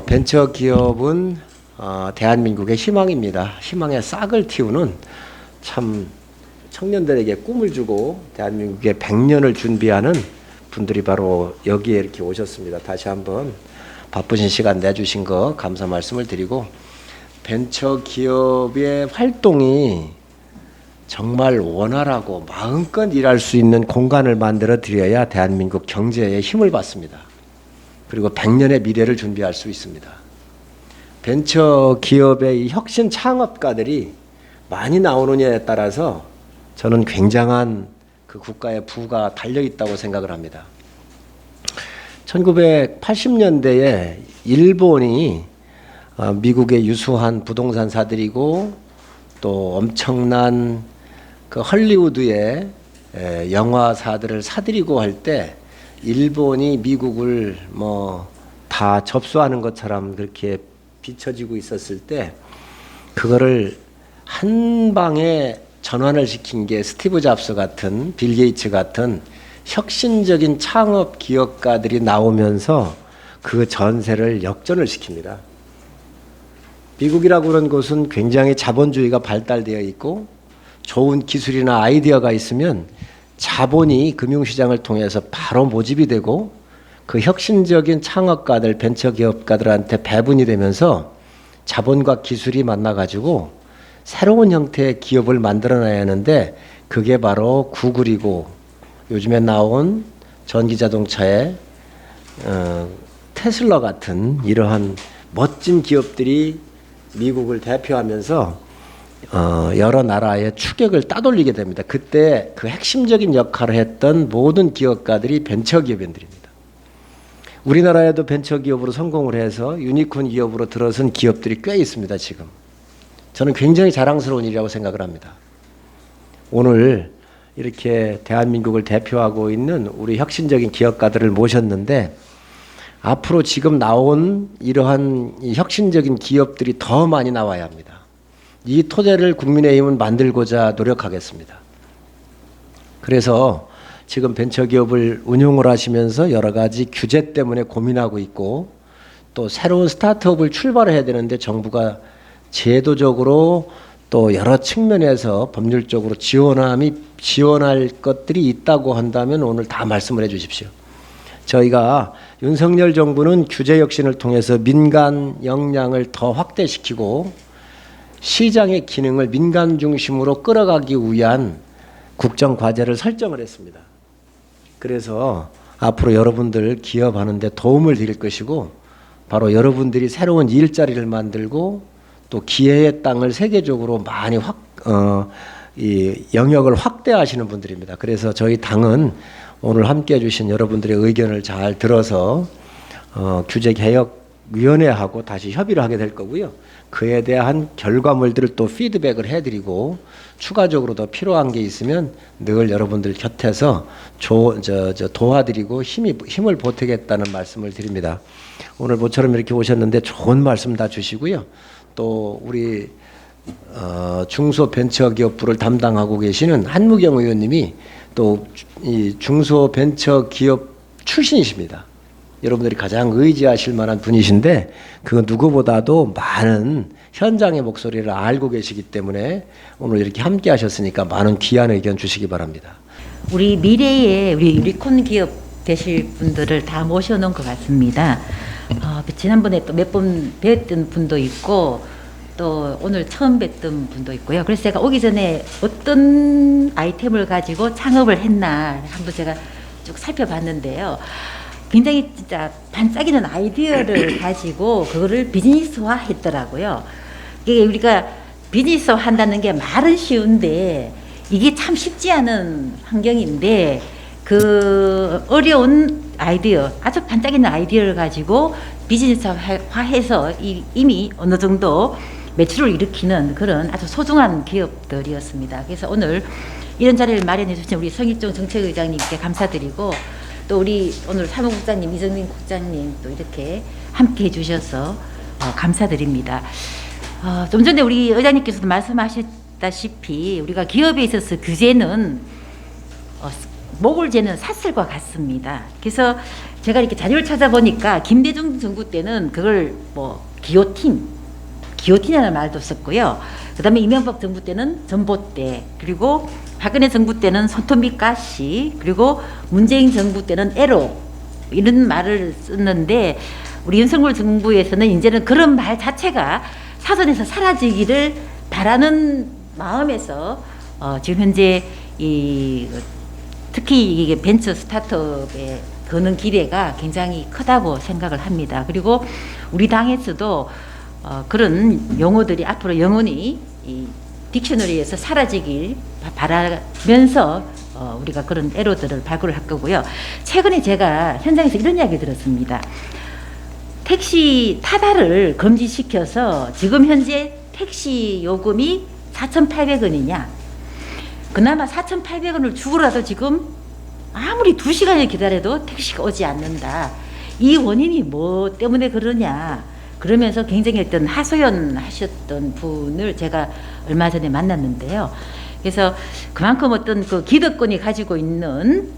벤처 기업은 대한민국의 희망입니다. 희망의 싹을 틔우는 참 청년들에게 꿈을 주고 대한민국의 100년을 준비하는 분들이 바로 여기에 이렇게 오셨습니다. 다시 한번 바쁘신 시간 내주신 거 감사 말씀을 드리고, 벤처 기업의 활동이 정말 원활하고 마음껏 일할 수 있는 공간을 만들어 드려야 대한민국 경제에 힘을 받습니다. 그리고 100년의 미래를 준비할 수 있습니다. 벤처 기업의 혁신 창업가들이 많이 나오느냐에 따라서 저는 굉장한 그 국가의 부가 달려 있다고 생각을 합니다. 1980년대에 일본이 미국의 유수한 부동산사들이고 또 엄청난 그 헐리우드의 영화사들을 사들이고 할 때 일본이 미국을 다 접수하는 것처럼 그렇게 비춰지고 있었을 때 그거를 한 방에 전환을 시킨 게 스티브 잡스 같은, 빌 게이츠 같은 혁신적인 창업 기업가들이 나오면서 그 전세를 역전을 시킵니다. 미국이라고 하는 곳은 굉장히 자본주의가 발달되어 있고 좋은 기술이나 아이디어가 있으면 자본이 금융시장을 통해서 바로 모집이 되고 그 혁신적인 창업가들, 벤처기업가들한테 배분이 되면서 자본과 기술이 만나가지고 새로운 형태의 기업을 만들어내야 하는데, 그게 바로 구글이고 요즘에 나온 전기자동차의 테슬라 같은 이러한 멋진 기업들이 미국을 대표하면서 여러 나라의 추격을 따돌리게 됩니다. 그때 그 핵심적인 역할을 했던 모든 기업가들이 벤처기업인들입니다. 우리나라에도 벤처기업으로 성공을 해서 유니콘 기업으로 들어선 기업들이 꽤 있습니다. 지금 저는 굉장히 자랑스러운 일이라고 생각을 합니다. 오늘 이렇게 대한민국을 대표하고 있는 우리 혁신적인 기업가들을 모셨는데, 앞으로 지금 나온 이러한 이 혁신적인 기업들이 더 많이 나와야 합니다. 이 토대를 국민의힘은 만들고자 노력하겠습니다. 그래서 지금 벤처기업을 운용을 하시면서 여러 가지 규제 때문에 고민하고 있고, 또 새로운 스타트업을 출발해야 되는데 정부가 제도적으로 또 여러 측면에서 법률적으로 지원할 것들이 있다고 한다면 오늘 다 말씀을 해 주십시오. 저희가 윤석열 정부는 규제 혁신을 통해서 민간 역량을 더 확대시키고 시장의 기능을 민간 중심으로 끌어가기 위한 국정과제를 설정을 했습니다. 그래서 앞으로 여러분들 기업하는데 도움을 드릴 것이고, 바로 여러분들이 새로운 일자리를 만들고 또 기회의 땅을 세계적으로 많이 이 영역을 확대하시는 분들입니다. 그래서 저희 당은 오늘 함께해 주신 여러분들의 의견을 잘 들어서 규제개혁위원회하고 다시 협의를 하게 될 거고요. 그에 대한 결과물들을 또 피드백을 해드리고 추가적으로 더 필요한 게 있으면 늘 여러분들 곁에서 도와드리고 힘을 보태겠다는 말씀을 드립니다. 오늘 모처럼 이렇게 오셨는데 좋은 말씀 다 주시고요. 또 우리 중소벤처기업부를 담당하고 계시는 한무경 의원님이 또 이 중소벤처기업 출신이십니다. 여러분들이 가장 의지하실 만한 분이신데 그 누구보다도 많은 현장의 목소리를 알고 계시기 때문에 오늘 이렇게 함께 하셨으니까 많은 귀한 의견 주시기 바랍니다. 우리 미래의 우리 유니콘 기업 되실 분들을 다 모셔놓은 것 같습니다. 지난번에 또 몇 번 뵀던 분도 있고 또 오늘 처음 뵀던 분도 있고요. 그래서 제가 오기 전에 어떤 아이템을 가지고 창업을 했나 한번 제가 쭉 살펴봤는데요. 굉장히 진짜 반짝이는 아이디어를 가지고 그거를 비즈니스화 했더라고요. 이게 우리가 비즈니스화 한다는 게 말은 쉬운데 이게 참 쉽지 않은 환경인데, 그 어려운 아이디어, 아주 반짝이는 아이디어를 가지고 비즈니스화해서 이미 어느 정도 매출을 일으키는 그런 아주 소중한 기업들이었습니다. 그래서 오늘 이런 자리를 마련해 주신 우리 성일종 정책의장님께 감사드리고, 또 우리 오늘 사무국장님, 이정민 국장님 또 이렇게 함께 해주셔서 감사드립니다. 좀 전에 우리 의장님께서도 말씀하셨다시피 우리가 기업에 있어서 규제는 목을 재는 사슬과 같습니다. 그래서 제가 이렇게 자료를 찾아보니까 김대중 정부 때는 그걸 뭐 기요틴이라는 말도 썼고요. 그다음에 이명박 정부 때는 전봇대, 그리고 박근혜 정부 때는 손톱 가시, 그리고 문재인 정부 때는 에로, 이런 말을 썼는데 우리 윤석열 정부에서는 이제는 그런 말 자체가 사전에서 사라지기를 바라는 마음에서 지금 현재 특히 이게 벤처 스타트업에 거는 기대가 굉장히 크다고 생각을 합니다. 그리고 우리 당에서도 그런 용어들이 앞으로 영원히 이 딕셔너리에서 사라지길 바라면서 우리가 그런 에러들을 발굴을 할 거고요. 최근에 제가 현장에서 이런 이야기 들었습니다. 택시 타다를 금지시켜서 지금 현재 택시 요금이 4,800원이냐? 그나마 4,800원을 주고라도 지금 아무리 2시간을 기다려도 택시가 오지 않는다. 이 원인이 뭐 때문에 그러냐? 그러면서 굉장히 어떤 하소연하셨던 분을 제가 얼마 전에 만났는데요. 그래서 그만큼 어떤 그 기득권이 가지고 있는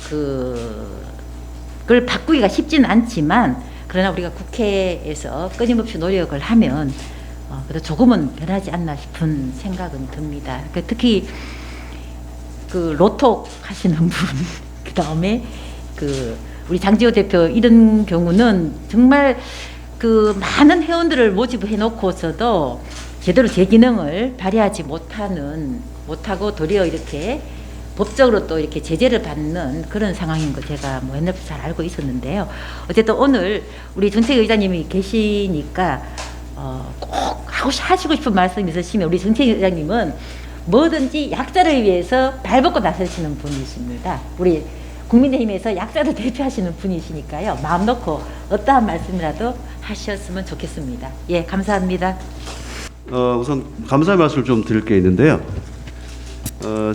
그걸 바꾸기가 쉽지는 않지만, 그러나 우리가 국회에서 끊임없이 노력을 하면 그래도 조금은 변하지 않나 싶은 생각은 듭니다. 특히 그 로톡 하시는 분, 그 다음에 우리 장지호 대표 이런 경우는 정말 그 많은 회원들을 모집해 놓고서도 제대로 제 기능을 발휘하지 못하고 도리어 이렇게 법적으로 또 이렇게 제재를 받는 그런 상황인 거 제가 뭐 옛날부터 잘 알고 있었는데요. 어쨌든 오늘 우리 정책의장님이 계시니까 꼭 하시고 싶은 말씀 있으시면, 우리 정책의장님은 뭐든지 약자를 위해서 발벗고 나서시는 분이십니다. 우리 국민의힘에서 약자를 대표하시는 분이시니까요. 마음 놓고 어떠한 말씀이라도 하셨으면 좋겠습니다. 예, 감사합니다. 우선 감사의 말씀을 좀 드릴 게 있는데요.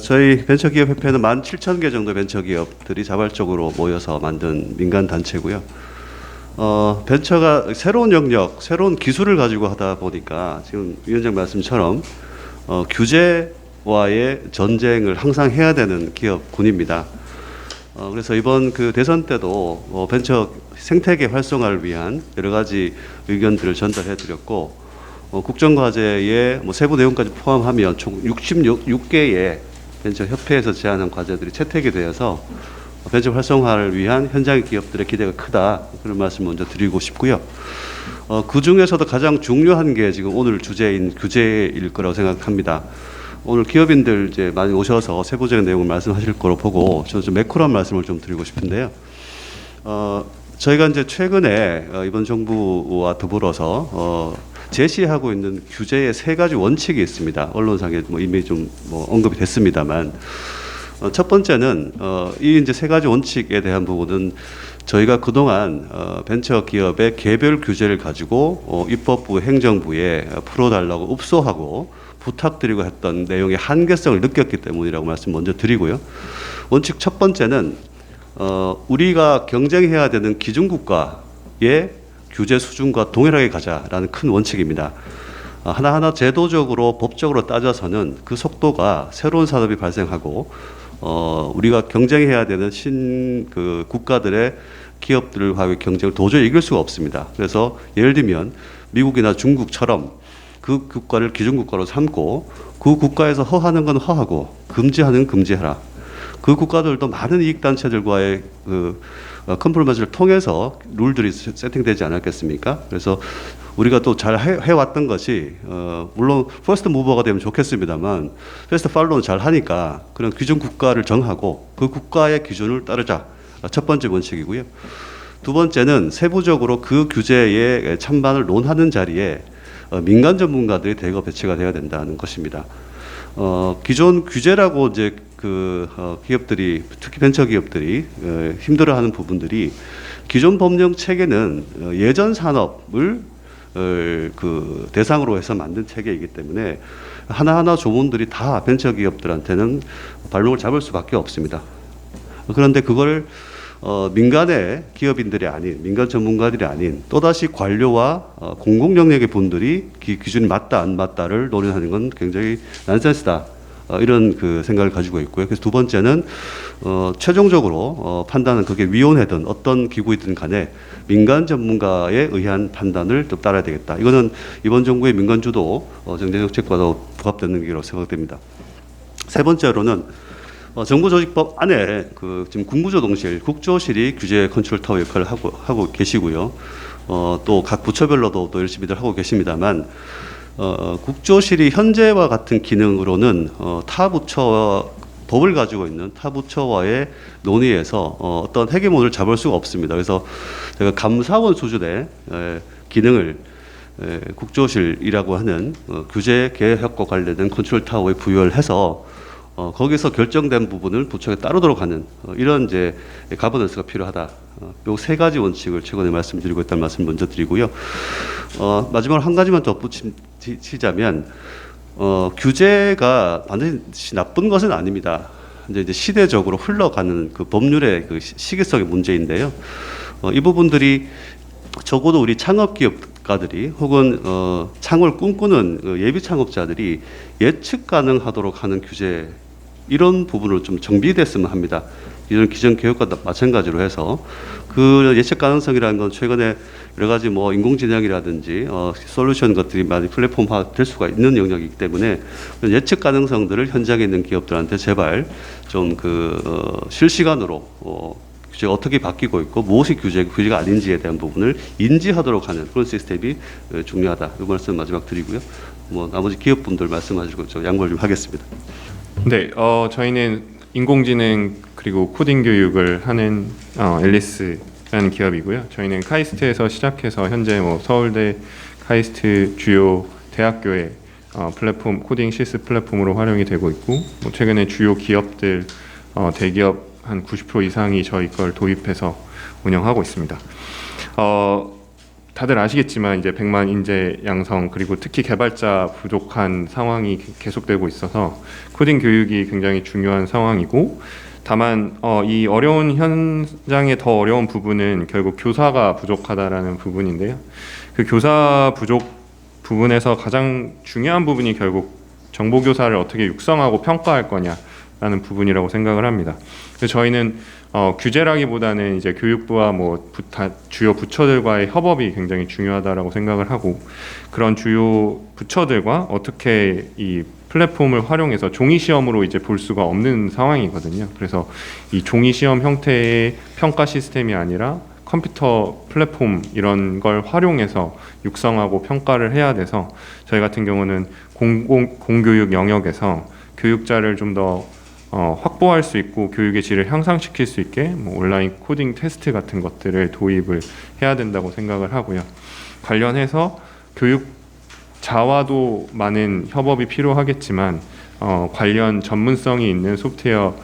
저희 벤처기업협회는 17,000개 정도 벤처기업들이 자발적으로 모여서 만든 민간 단체고요. 벤처가 새로운 영역, 새로운 기술을 가지고 하다 보니까 지금 위원장 말씀처럼 규제와의 전쟁을 항상 해야 되는 기업군입니다. 그래서 이번 그 대선 때도 벤처 생태계 활성화를 위한 여러 가지 의견들을 전달해 드렸고, 국정과제에 세부 내용까지 포함하면 총 66개의 벤처 협회에서 제안한 과제들이 채택이 되어서 벤처 활성화를 위한 현장 기업들의 기대가 크다, 그런 말씀 먼저 드리고 싶고요. 그 중에서도 가장 중요한 게 지금 오늘 주제인 규제일 거라고 생각합니다. 오늘 기업인들 이제 많이 오셔서 세부적인 내용을 말씀하실 거로 보고 저는 좀 매크로한 말씀을 좀 드리고 싶은데요. 저희가 이제 최근에 이번 정부와 더불어서 제시하고 있는 규제의 3가지 원칙이 있습니다. 언론상에 이미 좀 언급이 됐습니다만, 첫 번째는 이 이제 3가지 원칙에 대한 부분은 저희가 그동안 벤처 기업의 개별 규제를 가지고 입법부, 행정부에 풀어달라고 읍소하고 부탁드리고 했던 내용의 한계성을 느꼈기 때문이라고 말씀 먼저 드리고요. 원칙 첫 번째는 우리가 경쟁해야 되는 기준국가의 규제 수준과 동일하게 가자라는 큰 원칙입니다. 하나하나 제도적으로 법적으로 따져서는 그 속도가 새로운 산업이 발생하고 우리가 경쟁해야 되는 그 국가들의 기업들과의 경쟁을 도저히 이길 수가 없습니다. 그래서 예를 들면 미국이나 중국처럼 그 국가를 기준국가로 삼고 그 국가에서 허하는 건 허하고 금지하는 금지해라. 그 국가들도 많은 이익단체들과의 컴프로마이즈를 통해서 룰들이 세팅되지 않았겠습니까? 그래서 우리가 또 잘 해왔던 것이 물론 퍼스트 무버가 되면 좋겠습니다만 패스트 팔로우는 잘 하니까 그런 기준 국가를 정하고 그 국가의 기준을 따르자. 첫 번째 원칙이고요. 두 번째는 세부적으로 그 규제의 찬반을 논하는 자리에 민간 전문가들이 대거 배치가 돼야 된다는 것입니다. 기존 규제라고 이제 기업들이, 특히 벤처 기업들이 힘들어하는 부분들이, 기존 법령 체계는 예전 산업을 대상으로 해서 만든 체계이기 때문에 하나하나 조문들이 다 벤처 기업들한테는 발목을 잡을 수밖에 없습니다. 그런데 그걸 민간의 기업인들이 아닌, 민간 전문가들이 아닌 또다시 관료와 공공 영역의 분들이 기준이 맞다 안 맞다를 논의하는 건 굉장히 난센스다. 이런 그 생각을 가지고 있고요. 그래서 두 번째는 최종적으로 판단은 그게 위원회든 어떤 기구이든 간에 민간 전문가에 의한 판단을 또 따라야 되겠다. 이거는 이번 정부의 민간주도 정책과도 부합되는 기로 생각됩니다. 세 번째로는 정부조직법 안에 그 지금 국무조동실, 국조실이 규제 컨트롤 타워 역할을 하고 계시고요. 또 각 부처별로도 또 열심히들 하고 계십니다만, 국조실이 현재와 같은 기능으로는 타 부처와 법을 가지고 있는 타 부처와의 논의에서 어떤 헤게몬을 잡을 수가 없습니다. 그래서 제가 감사원 수준의 기능을 국조실이라고 하는 규제 개혁과 관련된 컨트롤 타워에 부여를 해서 거기서 결정된 부분을 부처에 따르도록 하는 이런 이제 가버넌스가 필요하다. 요 세 가지 원칙을 최근에 말씀드리고 있다는 말씀 먼저 드리고요. 마지막으로 한 가지만 덧붙이자면 규제가 반드시 나쁜 것은 아닙니다. 이제 시대적으로 흘러가는 그 법률의 그 시기성의 문제인데요. 이 부분들이 적어도 우리 창업기업가들이 혹은 창업을 꿈꾸는 예비 창업자들이 예측 가능하도록 하는 규제 이런 부분을 좀 정비됐으면 합니다. 이런 기존 교육과 마찬가지로 해서 그 예측 가능성이라는 건 최근에 여러 가지 뭐 인공지능이라든지 솔루션 것들이 많이 플랫폼화 될 수가 있는 영역이기 때문에 예측 가능성들을 현장에 있는 기업들한테 제발 좀 실시간으로 규제가 어떻게 바뀌고 있고 무엇이 규제가 아닌지에 대한 부분을 인지하도록 하는 그런 시스템이 중요하다. 이 말씀 마지막 드리고요. 뭐 나머지 기업분들 말씀하시고 저 양보를 좀 하겠습니다. 네, 저희는 인공지능 그리고 코딩 교육을 하는 앨리스라는 기업이고요. 저희는 카이스트에서 시작해서 현재 뭐 서울대, 카이스트 주요 대학교의 플랫폼 코딩 실습 플랫폼으로 활용이 되고 있고, 뭐 최근에 주요 기업들 대기업 한 90% 이상이 저희 걸 도입해서 운영하고 있습니다. 다들 아시겠지만 이제 100만 인재 양성 그리고 특히 개발자 부족한 상황이 계속되고 있어서 코딩 교육이 굉장히 중요한 상황이고, 다만 이 어려운 현장의 더 어려운 부분은 결국 교사가 부족하다라는 부분인데요. 그 교사 부족 부분에서 가장 중요한 부분이 결국 정보교사를 어떻게 육성하고 평가할 거냐라는 부분이라고 생각을 합니다. 그래서 저희는 규제라기보다는 이제 교육부와 뭐 주요 부처들과의 협업이 굉장히 중요하다라고 생각을 하고, 그런 주요 부처들과 어떻게 이 플랫폼을 활용해서 종이 시험으로 이제 볼 수가 없는 상황이거든요. 그래서 이 종이 시험 형태의 평가 시스템이 아니라 컴퓨터 플랫폼 이런 걸 활용해서 육성하고 평가를 해야 돼서 저희 같은 경우는 공교육 영역에서 교육자를 좀 더 확보할 수 있고 교육의 질을 향상시킬 수 있게 뭐 온라인 코딩 테스트 같은 것들을 도입을 해야 된다고 생각을 하고요. 관련해서 교육자와도 많은 협업이 필요하겠지만 관련 전문성이 있는 소프트웨어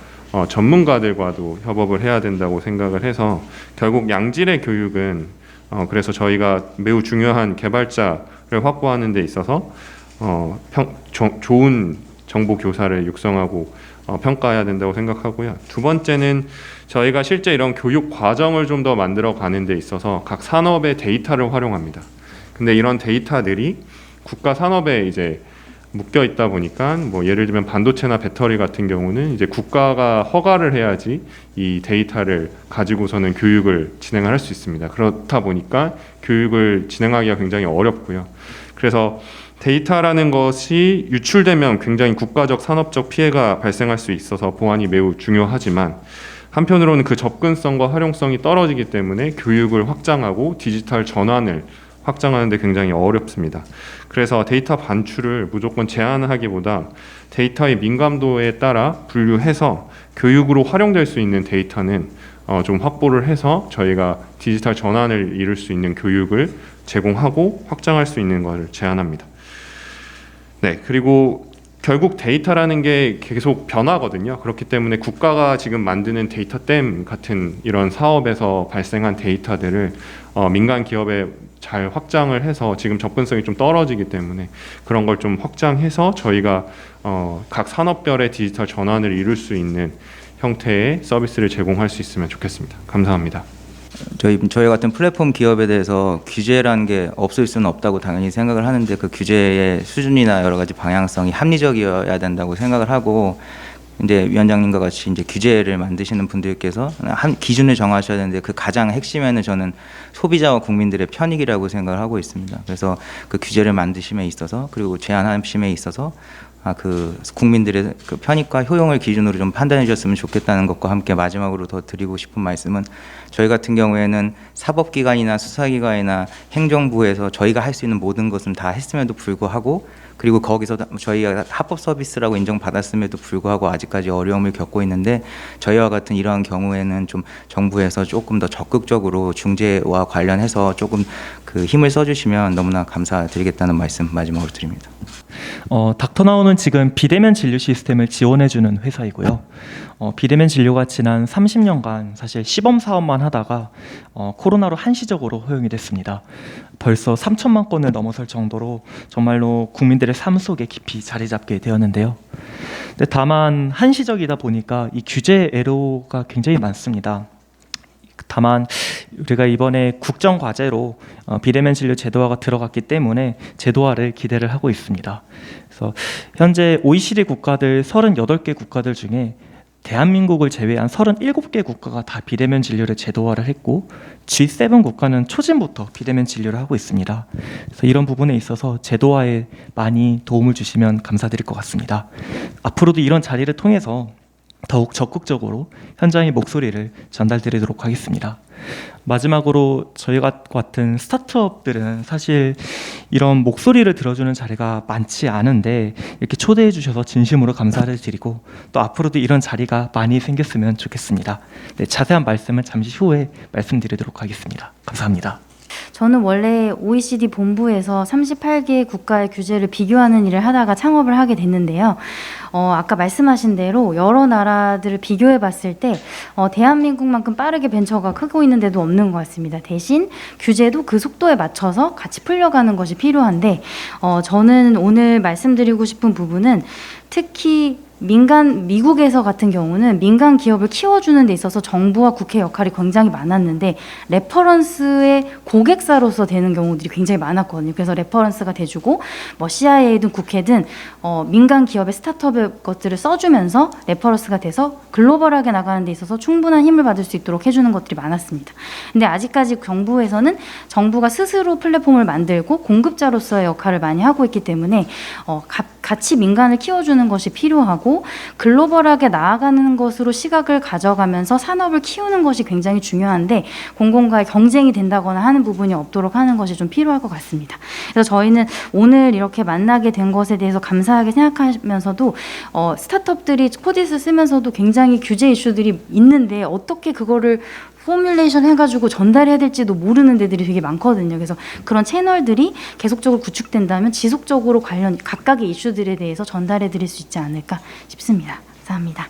전문가들과도 협업을 해야 된다고 생각을 해서 결국 양질의 교육은 그래서 저희가 매우 중요한 개발자를 확보하는 데 있어서 좋은 정보 교사를 육성하고 평가해야 된다고 생각하고요. 두 번째는 저희가 실제 이런 교육 과정을 좀 더 만들어 가는 데 있어서 각 산업의 데이터를 활용합니다. 근데 이런 데이터들이 국가 산업에 이제 묶여 있다 보니까 뭐 예를 들면 반도체나 배터리 같은 경우는 이제 국가가 허가를 해야지 이 데이터를 가지고서는 교육을 진행을 할 수 있습니다. 그렇다 보니까 교육을 진행하기가 굉장히 어렵고요. 그래서 데이터라는 것이 유출되면 굉장히 국가적 산업적 피해가 발생할 수 있어서 보안이 매우 중요하지만, 한편으로는 그 접근성과 활용성이 떨어지기 때문에 교육을 확장하고 디지털 전환을 확장하는 데 굉장히 어렵습니다. 그래서 데이터 반출을 무조건 제한하기보다 데이터의 민감도에 따라 분류해서 교육으로 활용될 수 있는 데이터는 좀 확보를 해서 저희가 디지털 전환을 이룰 수 있는 교육을 제공하고 확장할 수 있는 것을 제안합니다. 네, 그리고 결국 데이터라는 게 계속 변하거든요. 그렇기 때문에 국가가 지금 만드는 데이터댐 같은 이런 사업에서 발생한 데이터들을 민간 기업에 잘 확장을 해서 지금 접근성이 좀 떨어지기 때문에 그런 걸 좀 확장해서 저희가 각 산업별의 디지털 전환을 이룰 수 있는 형태의 서비스를 제공할 수 있으면 좋겠습니다. 감사합니다. 저희 같은 플랫폼 기업에 대해서 규제라는 게 없을 수는 없다고 당연히 생각을 하는데 그 규제의 수준이나 여러 가지 방향성이 합리적이어야 된다고 생각을 하고 이제 위원장님과 같이 이제 규제를 만드시는 분들께서 한 기준을 정하셔야 되는데 그 가장 핵심에는 저는 소비자와 국민들의 편익이라고 생각을 하고 있습니다. 그래서 그 규제를 만드심에 있어서 그리고 제안하심에 있어서 그 국민들의 그 편익과 효용을 기준으로 좀 판단해 주셨으면 좋겠다는 것과 함께 마지막으로 더 드리고 싶은 말씀은 저희 같은 경우에는 사법기관이나 수사기관이나 행정부에서 저희가 할 수 있는 모든 것은 다 했음에도 불구하고 그리고 거기서 저희가 합법 서비스라고 인정받았음에도 불구하고 아직까지 어려움을 겪고 있는데 저희와 같은 이러한 경우에는 좀 정부에서 조금 더 적극적으로 중재와 관련해서 조금 그 힘을 써주시면 너무나 감사드리겠다는 말씀 마지막으로 드립니다. 닥터나우는 지금 비대면 진료 시스템을 지원해주는 회사이고요. 비대면 진료가 지난 30년간 사실 시범 사업만 하다가 코로나로 한시적으로 허용이 됐습니다. 벌써 3천만 건을 넘어설 정도로 정말로 국민들의 삶 속에 깊이 자리 잡게 되었는데요. 근데 다만 한시적이다 보니까 이 규제 애로가 굉장히 많습니다. 다만 우리가 이번에 국정과제로 비대면 진료 제도화가 들어갔기 때문에 제도화를 기대를 하고 있습니다. 그래서 현재 OECD 국가들 38개 국가들 중에 대한민국을 제외한 37개 국가가 다 비대면 진료를 제도화를 했고 G7 국가는 초진부터 비대면 진료를 하고 있습니다. 그래서 이런 부분에 있어서 제도화에 많이 도움을 주시면 감사드릴 것 같습니다. 앞으로도 이런 자리를 통해서 더욱 적극적으로 현장의 목소리를 전달드리도록 하겠습니다. 마지막으로 저희가 같은 스타트업들은 사실 이런 목소리를 들어주는 자리가 많지 않은데 이렇게 초대해 주셔서 진심으로 감사를 드리고 또 앞으로도 이런 자리가 많이 생겼으면 좋겠습니다. 네, 자세한 말씀은 잠시 후에 말씀드리도록 하겠습니다. 감사합니다. 저는 원래 OECD 본부에서 38개 국가의 규제를 비교하는 일을 하다가 창업을 하게 됐는데요. 아까 말씀하신 대로 여러 나라들을 비교해 봤을 때 대한민국만큼 빠르게 벤처가 크고 있는 데도 없는 것 같습니다. 대신 규제도 그 속도에 맞춰서 같이 풀려가는 것이 필요한데 저는 오늘 말씀드리고 싶은 부분은 특히 미국에서 같은 경우는 민간 기업을 키워주는 데 있어서 정부와 국회 역할이 굉장히 많았는데 레퍼런스의 고객사로서 되는 경우들이 굉장히 많았거든요. 그래서 레퍼런스가 돼주고 뭐 CIA든 국회든 민간 기업의 스타트업의 것들을 써주면서 레퍼런스가 돼서 글로벌하게 나가는 데 있어서 충분한 힘을 받을 수 있도록 해주는 것들이 많았습니다. 근데 아직까지 정부에서는 정부가 스스로 플랫폼을 만들고 공급자로서의 역할을 많이 하고 있기 때문에 같이 민간을 키워주는 것이 필요하고 글로벌하게 나아가는 것으로 시각을 가져가면서 산업을 키우는 것이 굉장히 중요한데 공공과의 경쟁이 된다거나 하는 부분이 없도록 하는 것이 좀 필요할 것 같습니다. 그래서 저희는 오늘 이렇게 만나게 된 것에 대해서 감사하게 생각하면서도 스타트업들이 코디스 쓰면서도 굉장히 규제 이슈들이 있는데 어떻게 그거를 포뮬레이션 해가지고 전달해야 될지도 모르는 데들이 되게 많거든요. 그래서 그런 채널들이 계속적으로 구축된다면 지속적으로 관련 각각의 이슈들에 대해서 전달해 드릴 수 있지 않을까 싶습니다. 감사합니다.